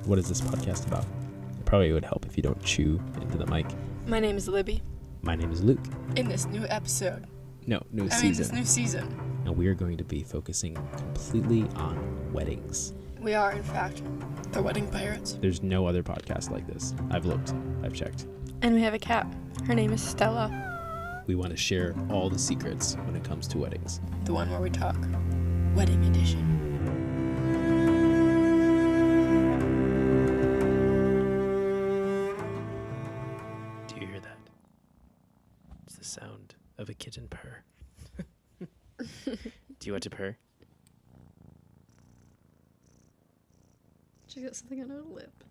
what is this podcast about? It probably would help if you don't chew into the mic. My name is Libby. My name is Luke. In this new episode. This new season. And we are going to be focusing completely on weddings. We are, in fact, the Wedding Pirates. There's no other podcast like this. I've looked. I've checked. And we have a cat. Her name is Stella. We want to share all the secrets when it comes to weddings. The one where we talk. Wedding edition. Do you hear that? It's the sound of a kitten purr. Do you want to purr? She got something on her lip.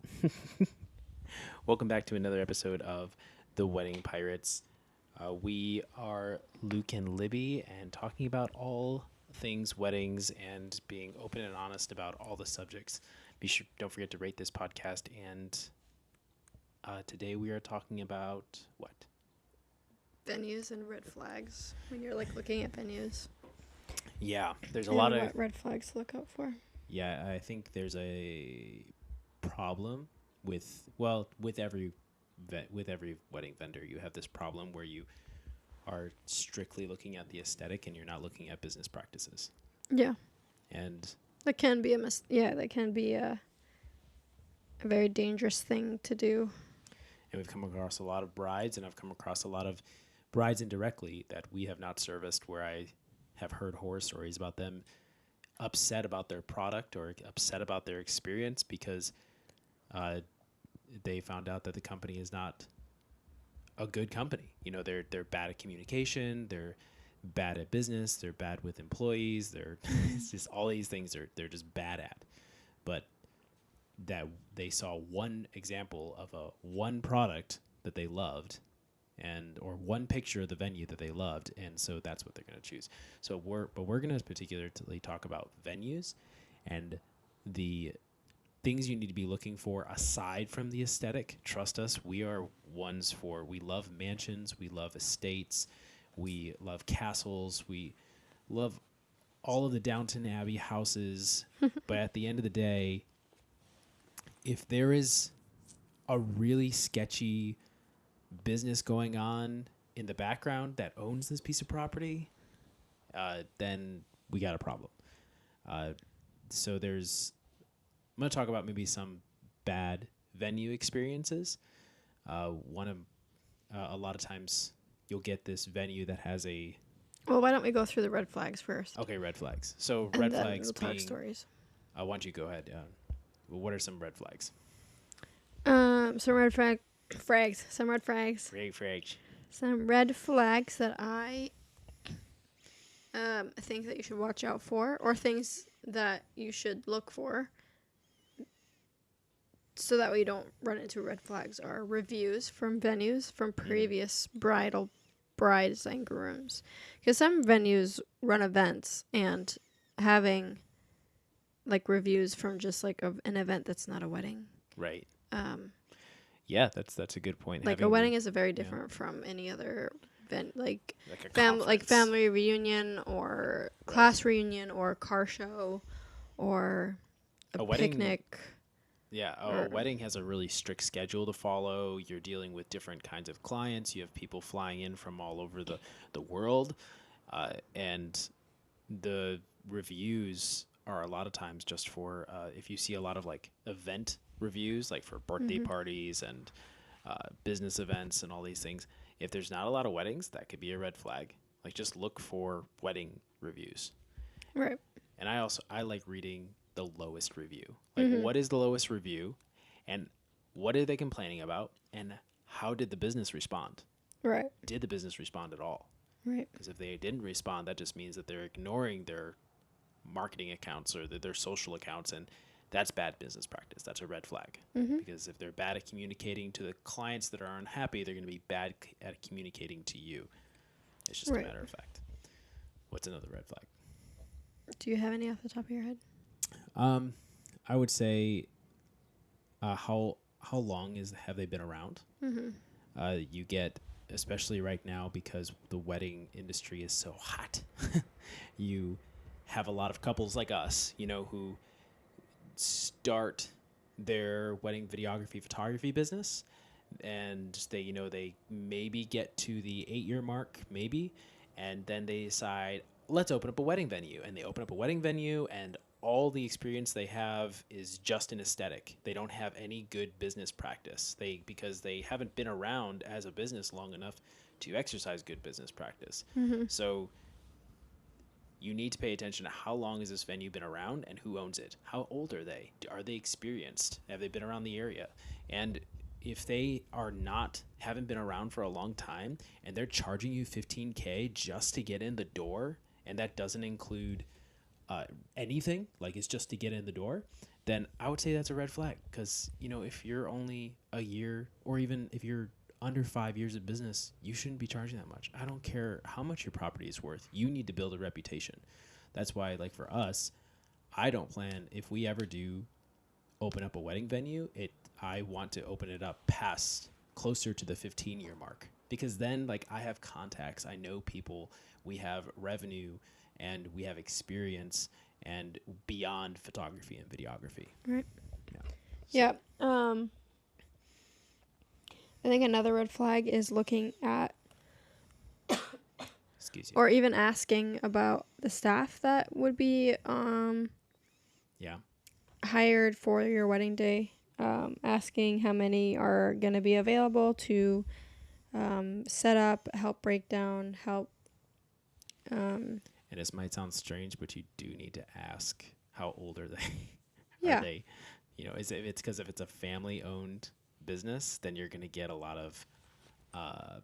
Welcome back to another episode of The Wedding Pirates. We are Luke and Libby and talking about all things weddings and being open and honest about all the subjects. Don't forget to rate this podcast. And today we are talking about what? Venues and red flags. When you're looking at venues. Yeah, there's a lot of what red flags to look out for. Yeah, I think there's a problem with every wedding vendor. You have this problem where you are strictly looking at the aesthetic and you're not looking at business practices. Yeah. And that can be a very dangerous thing to do. And we've come across a lot of brides, and I've come across a lot of brides indirectly that we have not serviced, where I have heard horror stories about them upset about their product or upset about their experience because they found out that the company is not a good company. You know, they're bad at communication, they're bad at business, they're bad with employees, it's just all these things they're just bad at. But that they saw one example of one product that they loved or one picture of the venue that they loved, and so that's what they're going to choose. So we're going to particularly talk about venues and the things you need to be looking for aside from the aesthetic. Trust us, we love mansions, we love estates, we love castles, we love all of the Downton Abbey houses. But at the end of the day, if there is a really sketchy business going on in the background that owns this piece of property, then we got a problem. So I'm going to talk about maybe some bad venue experiences. A lot of times you'll get this venue that has Well, why don't we go through the red flags first? Okay, red flags. So and red then flags we'll being... talk stories. Why don't you go ahead? What are some red flags? Some red flags. Some red flags that I think that you should watch out for, or things that you should look for, so that way you don't run into red flags, are reviews from venues from previous brides and grooms. Because some venues run events, and having reviews from just an event that's not a wedding. Right. Yeah, that's a good point. A wedding is very different from any other event, like a family reunion or class reunion or car show or a picnic. Yeah, a wedding has a really strict schedule to follow. You're dealing with different kinds of clients. You have people flying in from all over the world, and the reviews are a lot of times just for if you see a lot of event reviews, for birthday parties and business events and all these things. If there's not a lot of weddings, that could be a red flag. Just look for wedding reviews. Right. And I like reading the lowest review. What is the lowest review, and what are they complaining about, and how did the business respond? Right. Did the business respond at all? Right. Because if they didn't respond, that just means that they're ignoring their marketing accounts or their social accounts, and that's bad business practice. That's a red flag. Because if they're bad at communicating to the clients that are unhappy, they're going to be bad at communicating to you. It's just a matter of fact. What's another red flag? Do you have any off the top of your head? I would say how long have they been around? You get, especially right now, because the wedding industry is so hot, you have a lot of couples like us, who start their wedding videography photography business, and they maybe get to the 8-year mark, maybe, and then they decide, let's open up a wedding venue. And they open up a wedding venue, and all the experience they have is just an aesthetic. They don't have any good business practice. Because they haven't been around as a business long enough to exercise good business practice. So you need to pay attention to how long has this venue been around and who owns it. How old are they? Are they experienced? Have they been around the area? And if they haven't been around for a long time and they're charging you $15K just to get in the door, and that doesn't include anything, like it's just to get in the door, then I would say that's a red flag. Because, if you're only a year, or even if you're under 5 years of business, you shouldn't be charging that much. I don't care how much your property is worth. You need to build a reputation. That's why, like for us, I don't plan, if we ever do open up a wedding venue, I want to open it up past closer to the 15-year mark, because then like I have contacts, I know people, we have revenue, and we have experience and beyond photography and videography. Right. Yeah. Yeah. I think another red flag is looking at Excuse you. or even asking about the staff that would be Yeah. hired for your wedding day. Asking how many are going to be available to set up, help break down, help. And this might sound strange, but you do need to ask, how old are they? Yeah. Are they, if it's a family-owned business, then you're going to get a lot of, how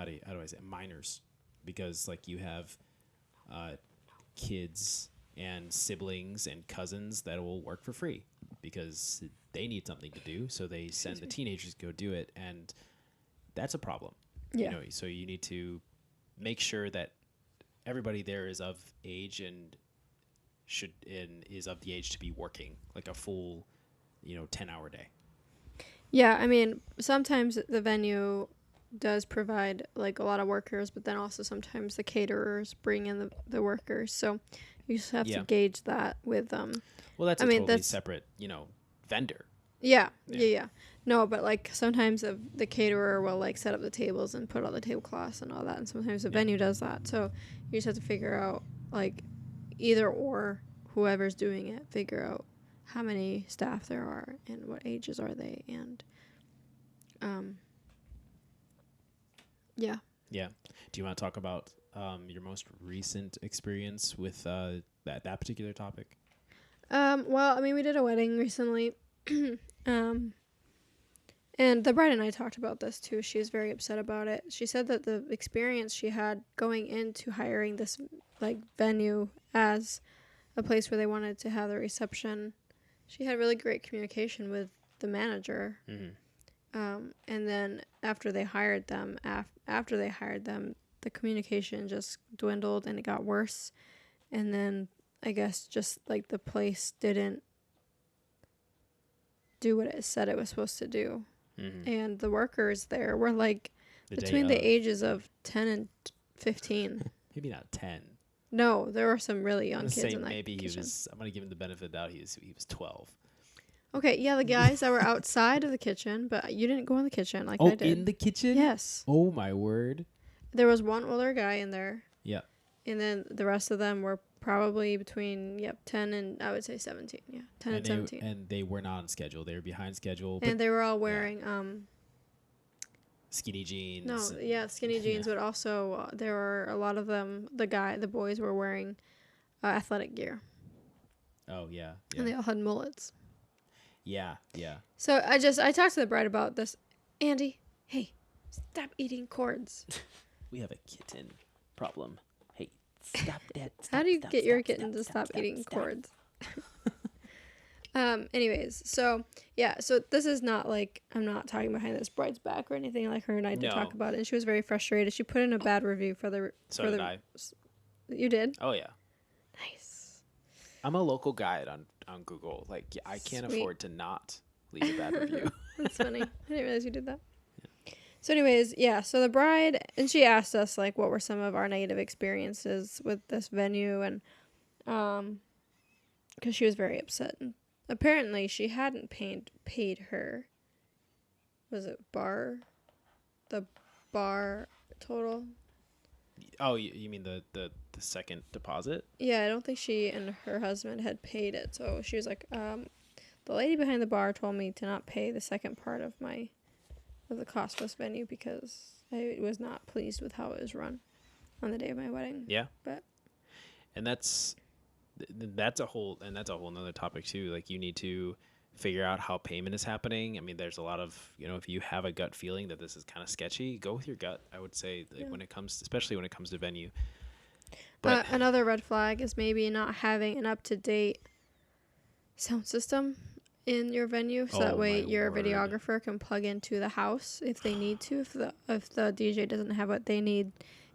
do I say it? Minors, because like you have kids and siblings and cousins that will work for free because they need something to do. So they send the teenagers to go do it. And that's a problem. Yeah. So you need to make sure that everybody there is of age and is of the age to be working like a full, 10-hour day. Yeah. I mean, sometimes the venue does provide like a lot of workers, but then also sometimes the caterers bring in the workers. So you just have to gauge that with Well, that's totally separate, vendor. Yeah. No, but like sometimes the caterer will like set up the tables and put all the tablecloths and all that, and sometimes the venue does that. So you just have to figure out like either or, whoever's doing it, figure out how many staff there are and what ages are they, and yeah. Yeah. Do you want to talk about your most recent experience with that particular topic? Well, I mean, we did a wedding recently. And the bride and I talked about this too. She was very upset about it. She said that the experience she had going into hiring this like venue as a place where they wanted to have the reception, she had really great communication with the manager. And then after they hired them, the communication just dwindled and it got worse. And then I guess just like the place didn't do what it said it was supposed to do. And the workers there were like between the ages of 10 and 15. Maybe not 10. No, there were some really young kids in that maybe kitchen. I'm going to give him the benefit of the doubt. He was 12. Okay, yeah, the guys that were outside of the kitchen, but you didn't go in the kitchen like I did. In the kitchen? Yes. Oh, my word. There was one older guy in there. Yeah. And then the rest of them were probably between 10 and I would say 17. Yeah, 10 and 17. And they were not on schedule. They were behind schedule. And they were all wearing skinny jeans. No, skinny jeans, but also there were a lot of them. The boys were wearing athletic gear. Oh yeah. And they all had mullets. Yeah. So I talked to the bride about this. Andy, hey, stop eating cords. We have a kitten problem. Hey, stop that. How do you get your kitten to stop eating cords? Anyways, so this is not like, I'm not talking behind this bride's back or anything. Like her and I did talk about it, and she was very frustrated. She put in a bad review for the. So did I. You did? Oh yeah. Nice. I'm a local guide on Google. Like I can't afford to not leave a bad review. That's funny. I didn't realize you did that. Yeah. So anyways, so the bride, and she asked us like what were some of our negative experiences with this venue, and because she was very upset apparently she hadn't paid her, was it the bar total? Oh, you mean the second deposit? Yeah, I don't think she and her husband had paid it. So she was like, the lady behind the bar told me to not pay the second part of the cost of this venue because I was not pleased with how it was run on the day of my wedding. Yeah. But And that's a whole nother topic too. Like, you need to figure out how payment is happening. I mean, there's a lot of, if you have a gut feeling that this is kind of sketchy, go with your gut. I would say, like, especially when it comes to venue. But another red flag is maybe not having an up-to-date sound system in your venue, so that way your videographer can plug into the house if they need to. If the DJ doesn't have what they need,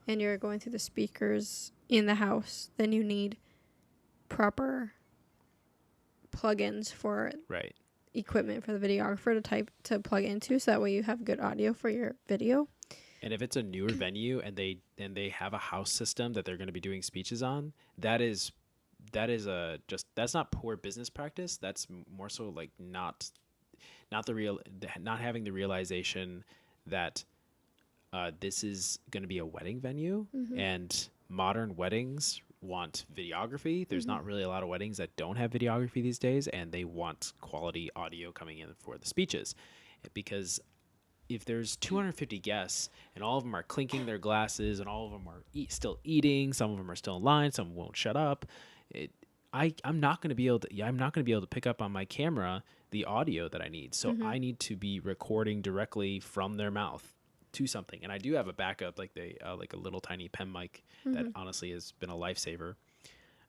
and you're going through the speakers in the house, then you need proper plugins for equipment for the videographer to plug into, so that way you have good audio for your video. And if it's a newer venue and they have a house system that they're going to be doing speeches on, that's not poor business practice. That's more so like not having the realization that this is going to be a wedding venue, and modern weddings want videography. There's not really a lot of weddings that don't have videography these days, and they want quality audio coming in for the speeches, because if there's 250 guests and all of them are clinking their glasses and all of them are still eating, some of them are still in line, some won't shut up, I'm not going to be able to pick up on my camera the audio that I need. So I need to be recording directly from their mouth to something. And I do have a backup, like like a little tiny pen mic that honestly has been a lifesaver.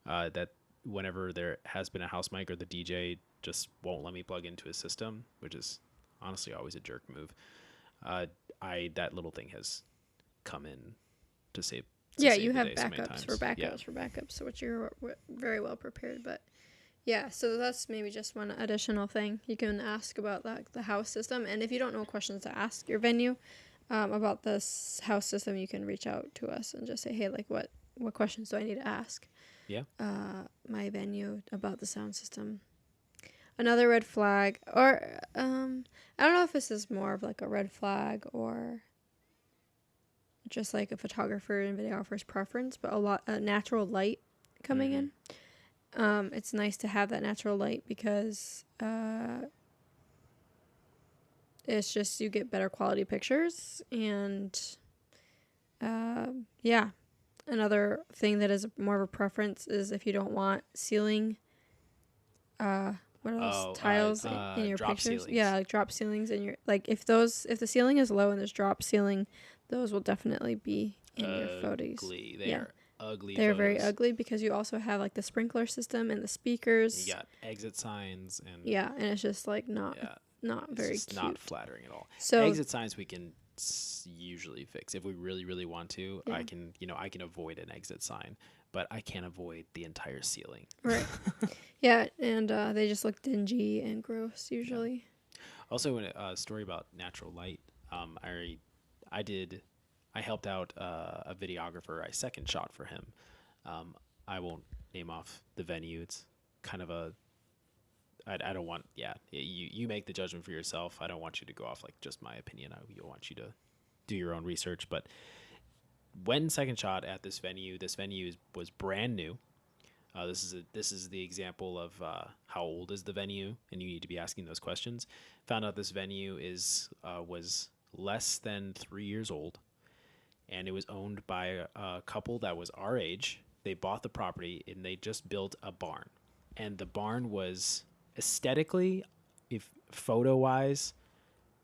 That whenever there has been a house mic or the DJ just won't let me plug into his system, which is honestly always a jerk move. That little thing has come in to save. You have backups for backups, so which you're very well prepared. But yeah, so that's maybe just one additional thing you can ask about the house system. And if you don't know questions to ask your venue about this house system, you can reach out to us and just say, hey, like what questions do I need to ask? Yeah. My venue about the sound system. Another red flag, or I don't know if this is more of like a red flag or just like a photographer and videographer's preference, but a natural light coming in. It's nice to have that natural light because it's just you get better quality pictures. And another thing that is more of a preference is if you don't want ceiling tiles in your pictures. Ceilings. Yeah, like drop ceilings in your, like if the ceiling is low and there's drop ceiling, those will definitely be in your photos. They are ugly. They're very ugly because you also have like the sprinkler system and the speakers. You got exit signs and and it's just like not very cute. Not flattering at all. So exit signs we can usually fix if we really, really want to. I can avoid an exit sign, but I can't avoid the entire ceiling. Right. Yeah, and they just look dingy and gross usually. Yeah. Also, a story about natural light. I helped out a videographer. I second shot for him. I won't name off the venue. It's kind of I don't want. Yeah, you make the judgment for yourself. I don't want you to go off like just my opinion. I want you to do your own research. But when second shot at this venue was brand new. This is the example of how old is the venue, and you need to be asking those questions. Found out this venue was less than 3 years old, and it was owned by a couple that was our age. They bought the property and they just built a barn, and the barn was aesthetically, if photo wise,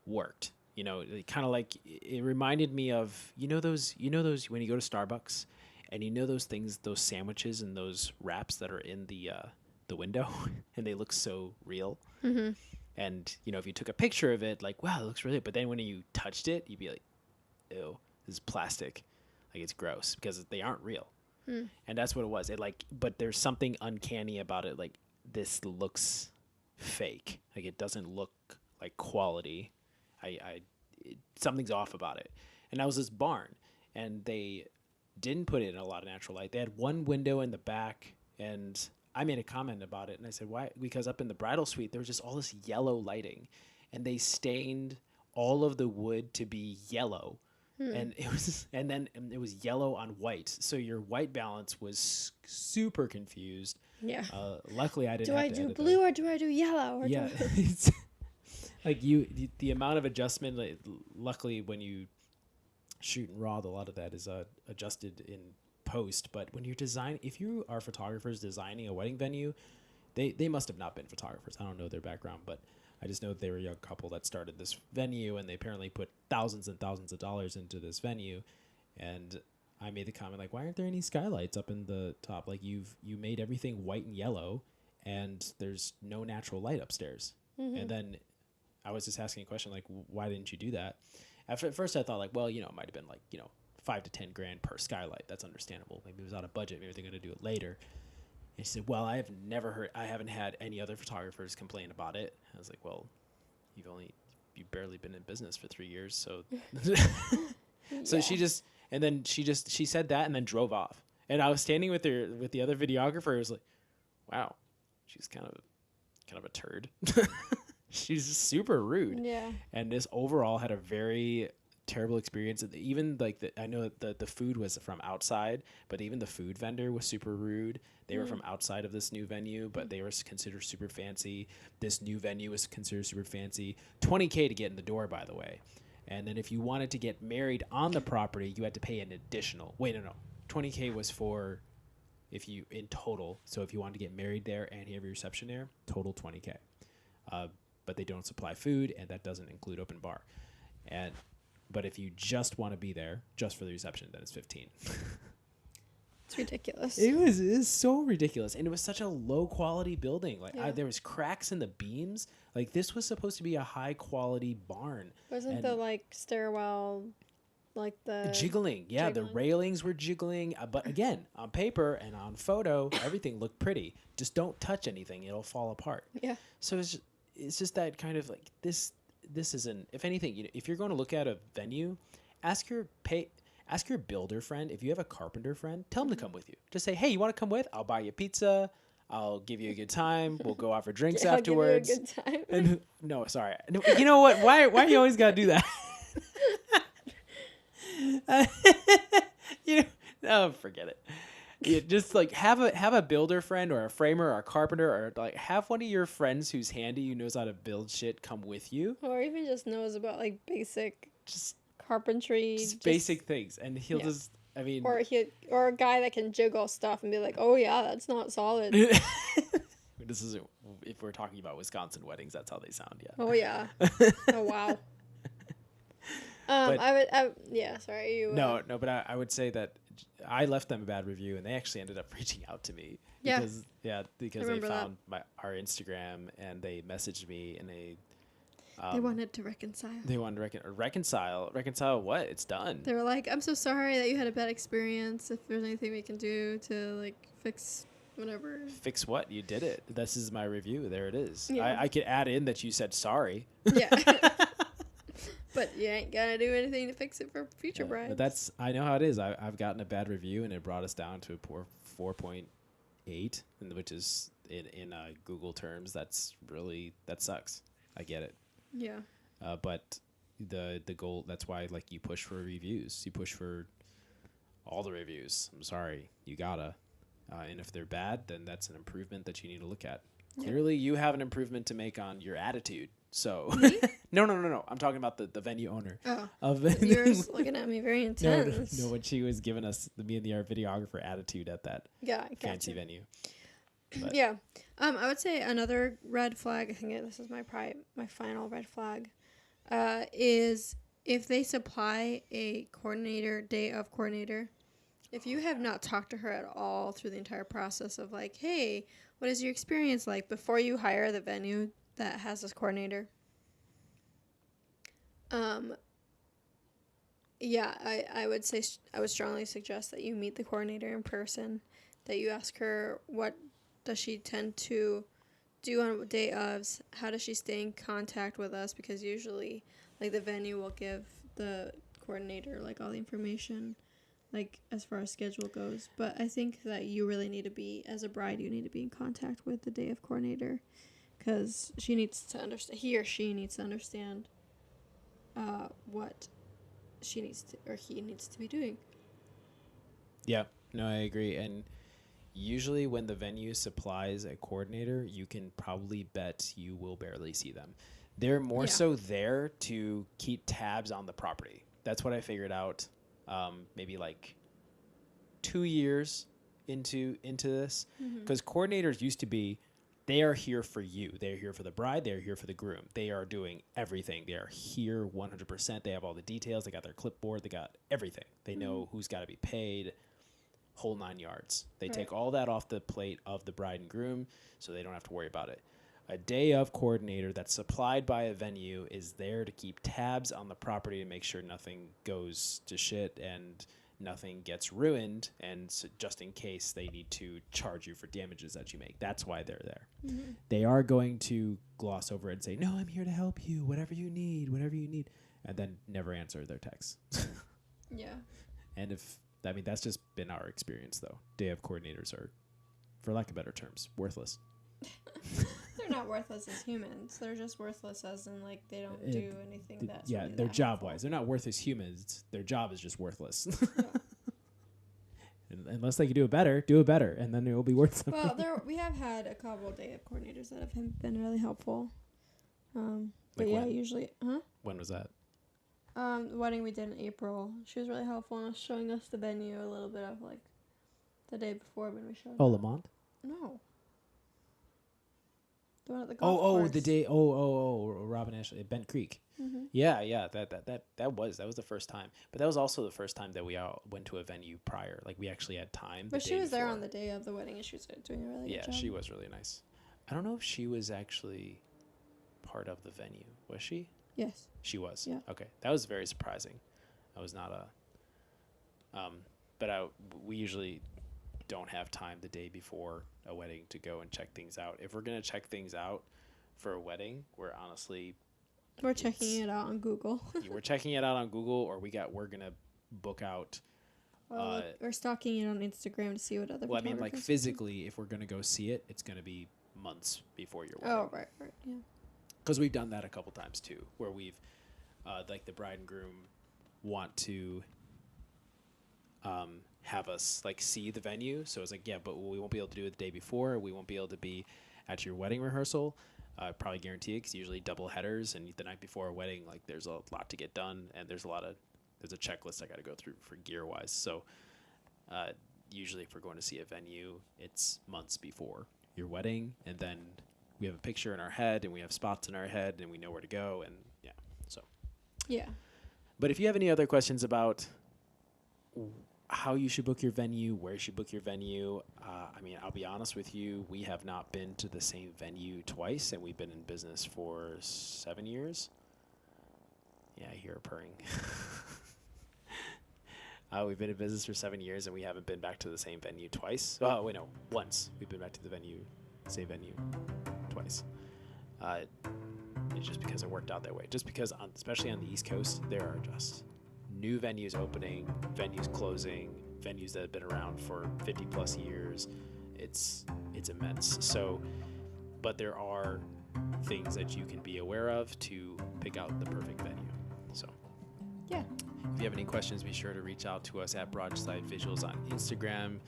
worked. Kind of like it reminded me of those when you go to Starbucks. And those things, those sandwiches and those wraps that are in the window, and they look so real. Mm-hmm. And if you took a picture of it, like, wow, it looks really. But then when you touched it, you'd be like, ew, this is plastic, like it's gross because they aren't real. Mm. And that's what it was. But there's something uncanny about it. Like, this looks fake. Like, it doesn't look like quality. Something's off about it. And that was this barn, and they didn't put it in a lot of natural light. They had one window in the back, and I made a comment about it, and I said, why? Because up in the bridal suite, there was just all this yellow lighting, and they stained all of the wood to be yellow. And it was, and then it was yellow on white. So your white balance was super confused. Yeah. Luckily, I didn't Do have I to do edit blue or do I do yellow? Or yeah. do I... It's like the amount of adjustment, like, luckily when you shoot in RAW, a lot of that is adjusted in post. But when you're if you are photographers designing a wedding venue, they must have not been photographers. I don't know their background, but I just know that they were a young couple that started this venue, and they apparently put thousands and thousands of dollars into this venue. And I made the comment, like, why aren't there any skylights up in the top? Like, you made everything white and yellow, and there's no natural light upstairs. And then I was just asking a question, like, why didn't you do that? At first I thought, like, well, it might have been like, $5 to $10,000 per skylight. That's understandable. Maybe it was out of budget. Maybe they're going to do it later. And she said, well, I haven't had any other photographers complain about it. I was like, well, you've barely been in business for 3 years. So, so she said that and then drove off. And I was standing with the other videographer. I was like, wow, she's kind of a turd. She's super rude. Yeah. And this overall had a very terrible experience. Even like I know that the food was from outside, but even the food vendor was super rude. They were from outside of this new venue, but they were considered super fancy. This new venue was considered super fancy. $20,000 to get in the door, by the way. And then if you wanted to get married on the property, you had to pay an additional. Wait, no. $20,000 was for if you in total. So if you wanted to get married there and have your reception there, total $20,000. But they don't supply food, and that doesn't include open bar. But if you just want to be there just for the reception, then it's $15,000. It's ridiculous. It was so ridiculous, and it was such a low quality building. Like there was cracks in the beams. Like this was supposed to be a high quality barn. Wasn't the like stairwell like the jiggling? Yeah, the railings were jiggling. But again, on paper and on photo, everything looked pretty. Just don't touch anything; it'll fall apart. Yeah. So it's just that kind of like this isn't, if anything, if you're going to look at a venue, ask your builder friend. If you have a carpenter friend, tell him to come with you. Just say, hey, you want to come with? I'll buy you pizza. I'll give you a good time. We'll go out for drinks afterwards. I'll give you a good time. And no, sorry. You know what? Why you always got to do that? Forget it. You just like have a builder friend or a framer or a carpenter, or like have one of your friends who's handy, who knows how to build shit, come with you, or even just knows about like basic just carpentry, just basic things, and he'll just or a guy that can jiggle stuff and be like, oh yeah, that's not solid. This is if we're talking about Wisconsin weddings, that's how they sound. Yeah. Oh yeah. Oh wow. Sorry. But I would say that I left them a bad review, and they actually ended up reaching out to me because they found our Instagram, and they messaged me, and they wanted to reconcile. They wanted to reconcile what? It's done. They were like, I'm so sorry that you had a bad experience. If there's anything we can do to like fix whatever. Fix what? You did it. This is my review. There it is. Yeah. I could add in that you said sorry. Yeah. But you ain't gonna do anything to fix it for future brides. But I know how it is. I've gotten a bad review, and it brought us down to a poor 4.8, which is in Google terms. That sucks. I get it. Yeah. But the goal, that's why like you push for reviews. You push for all the reviews. I'm sorry, you gotta. And if they're bad, then that's an improvement that you need to look at. Yeah. Clearly, you have an improvement to make on your attitude. So, no. I'm talking about the venue owner. Oh, you're looking at me very intense. No, when she was giving us me and our videographer attitude at that fancy venue. But. Yeah, I would say another red flag. I think this is my final red flag, is if they supply a day of coordinator. If you have not talked to her at all through the entire process of like, hey, what is your experience like before you hire the venue that has this coordinator? I would say I would strongly suggest that you meet the coordinator in person, that you ask her what does she tend to do on day ofs, how does she stay in contact with us, because usually like the venue will give the coordinator like all the information like as far as schedule goes. But I think that you really need to be, as a bride, you need to be in contact with the day of coordinator, because she needs to understand, he or she needs to understand what she needs to, or he needs to be doing. Yeah, no, I agree. And usually when the venue supplies a coordinator, you can probably bet you will barely see them. They're more so there to keep tabs on the property. That's what I figured out maybe like 2 years into this. Because coordinators used to be, they are here for you. They're here for the bride. They're here for the groom. They are doing everything. They are here 100%. They have all the details. They got their clipboard. They got everything. They know who's got to be paid, whole 9 yards. They take all that off the plate of the bride and groom, so they don't have to worry about it. A day of coordinator that's supplied by a venue is there to keep tabs on the property to make sure nothing goes to shit and nothing gets ruined, and so just in case they need to charge you for damages that you make. That's why they're there. They are going to gloss over it and say, no, I'm here to help you, whatever you need, and then never answer their texts. Yeah. And that's just been our experience, though. Day of coordinators are, for lack of better terms, worthless. They're not worthless as humans. They're just worthless as in, like, they don't do anything that's yeah, really they're that job-wise. helpful. They're not worth as humans. Their job is just worthless. And unless they can do it better, and then it will be worth something. Well, we have had a couple day of coordinators that have been really helpful. But Like yeah, when? usually, When was that? the wedding we did in April. She was really helpful and was showing us the venue a little bit of, like, the day before when we showed Oh, up. Lamont? No. The one at the golf course. The day. Robin Ashley, Bent Creek. Mm-hmm. Yeah. That was the first time, but that was also the first time that we all went to a venue prior. Like we actually had time. But she was there on the day of the wedding, and she was doing a really good job. Yeah, she was really nice. I don't know if she was actually part of the venue. Was she? Yes. She was. Yeah. Okay, that was very surprising. I was not a. But we usually don't have time the day before a wedding to go and check things out. If we're gonna check things out for a wedding, we're checking it out on Google. we're checking it out on Google, or we're gonna book out. We're stalking it on Instagram to see what other. Well, I mean, like physically, if we're gonna go see it, it's gonna be months before your wedding. Oh, right, yeah. Because we've done that a couple times too, where we've, like the bride and groom want to have us like see the venue. So it's like, yeah, but we won't be able to do it the day before. We won't be able to be at your wedding rehearsal. Probably guarantee it, because usually double headers, and the night before a wedding, like there's a lot to get done, and there's a checklist I got to go through for gear wise. So usually if we're going to see a venue, it's months before your wedding, and then we have a picture in our head, and we have spots in our head, and we know where to go, and yeah. So Yeah. But if you have any other questions about how you should book your venue, where you should book your venue, I mean, I'll be honest with you, we have not been to the same venue twice, and we've been in business for 7 years. Yeah, I hear a purring. We've been in business for 7 years, and we haven't been back to the same venue twice. Oh, wait, no, once. We've been back to the same venue twice. It's just because it worked out that way. Just because, especially on the East Coast, there are just new venues opening, venues closing, venues that have been around for 50 plus years. It's immense. So, but there are things that you can be aware of to pick out the perfect venue. So, yeah. If you have any questions, be sure to reach out to us at Broadside Visuals on Instagram.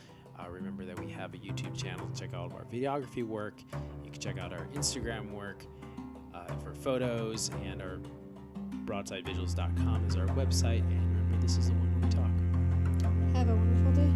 Remember that we have a YouTube channel to check out all of our videography work. You can check out our Instagram work for photos, and our broadsidevisuals.com is our website. And remember, this is the one where we talk. Have a wonderful day.